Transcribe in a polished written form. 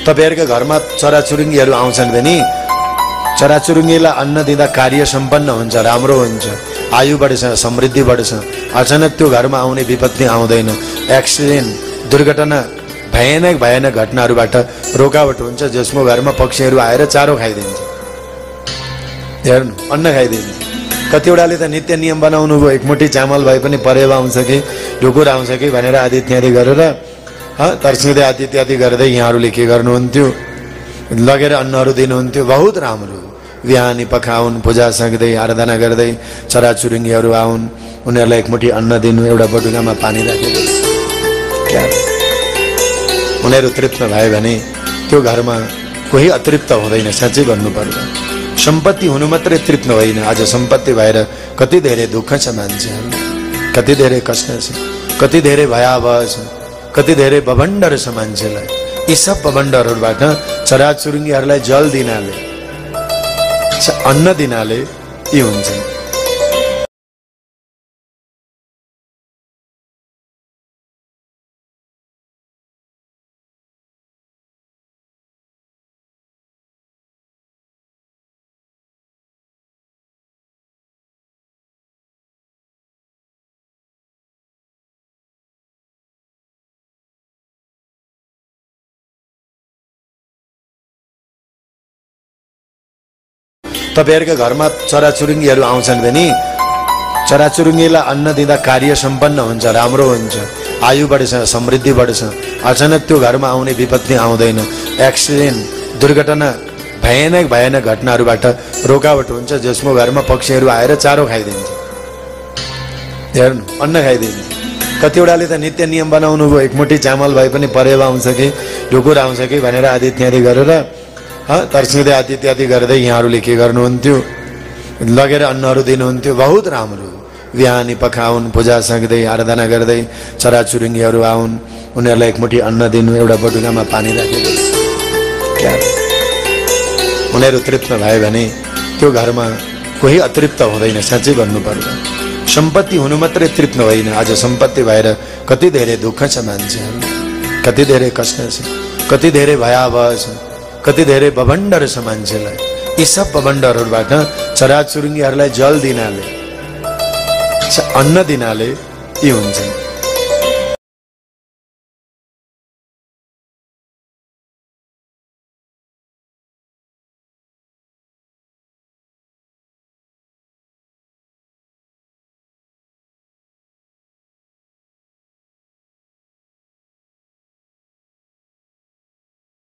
तपाईहरुको घरमा चराचुरुङ्गीहरू आउँछन् भने चराचुरुङ्गीलाई अन्न दिँदा कार्य सम्पन्न हुन्छ, राम्रो हुन्छ, आयु बढ्छ, समृद्धि बढ्छ। अचानक त्यो घरमा आउने विपत्ति आउँदैन। एक्सिडेन्ट, दुर्घटना, भयानक भयानक घटनाहरूबाट रोकावट हुन्छ, जसको घरमा पक्षीहरू आएर चारो खाइदिन्छ, हेर्नु अन्न खाइदिन्छ। कतिवटाले त नित्य नियम बनाउनु भयो, एकमुठी चामल भए पनि परेवा आउँछ कि ढुकुर आउँछ कि भनेर आदित्यादि गरेर तर्सिँदै आदित्यादि गर्दै यहाँहरूले के गर्नुहुन्थ्यो, लगेर अन्नहरू दिनुहुन्थ्यो। बहुत राम्रो। बिहानी पखाउन्, पूजा सक्दै आराधना गर्दै चराचुरुङ्गीहरू आउन्, उनीहरूलाई एकमुठी अन्न दिनु, एउटा बटुकामा पानी राखेर क्या उनीहरू तृप्त भयो भने त्यो घरमा कोही अतृप्त हुँदैन। साँच्चै भन्नुपर्दा सम्पत्ति हुनु मात्रै तृप्त होइन, आज सम्पत्ति भएर कति धेरै दुःख छ मान्छेहरू, कति धेरै कष्ट छ, कति धेरै भयावह छ, कति धेरै बभण्डर छ मान्छेलाई। यी सब बभण्डरहरूबाट चराचुरुङ्गीहरूलाई जल दिनाले, अन्न दिनाले यी हुन्छ। तपाईहरुको घरमा चराचुरुङ्गीहरू आउँछन् भने चराचुरुङ्गीलाई अन्न दिँदा कार्य सम्पन्न हुन्छ, राम्रो हुन्छ, आयु बढ्छ, समृद्धि बढ्छ। अचानक त्यो घरमा आउने विपत्ति आउँदैन। एक्सिडेन्ट, दुर्घटना, भयानक भयानक घटनाहरूबाट रोकावट हुन्छ, जसको घरमा पक्षीहरू आएर चारो खाइदिन्छ, हेर्नु अन्न खाइदिन्छ। कतिवटाले त नित्य नियम बनाउनु भयो, एकमुठी चामल भए पनि परेवा आउँछ कि ढुकुर आउँछ कि भनेर आदित्यादि गरेर तर्सिँदै आदित्यादि गर्दै यहाँहरूले के गर्नुहुन्थ्यो, लगेर अन्नहरू दिनुहुन्थ्यो। बहुत राम्रो। बिहानी पखाउन्, पूजा सक्दै आराधना गर्दै चराचुरुङ्गीहरू आउन्, उनीहरूलाई एकमुठी अन्न दिनु, एउटा बटुकामा पानी राखेर क्या उनीहरू तृप्त भयो भने त्यो घरमा कोही अतृप्त हुँदैन। साँच्चै भन्नुपर्दा सम्पत्ति हुनु मात्रै तृप्त होइन, आज सम्पत्ति भएर कति धेरै दुःख छ मान्छेहरू, कति धेरै कष्ट छ, कति धेरै भयावह छ, कति धेरै बभण्डर छ मान्छेलाई। यी सब बभण्डरहरूबाट चराचुरुङ्गीहरूलाई जल दिनाले, अन्न दिनाले यी हुन्छ।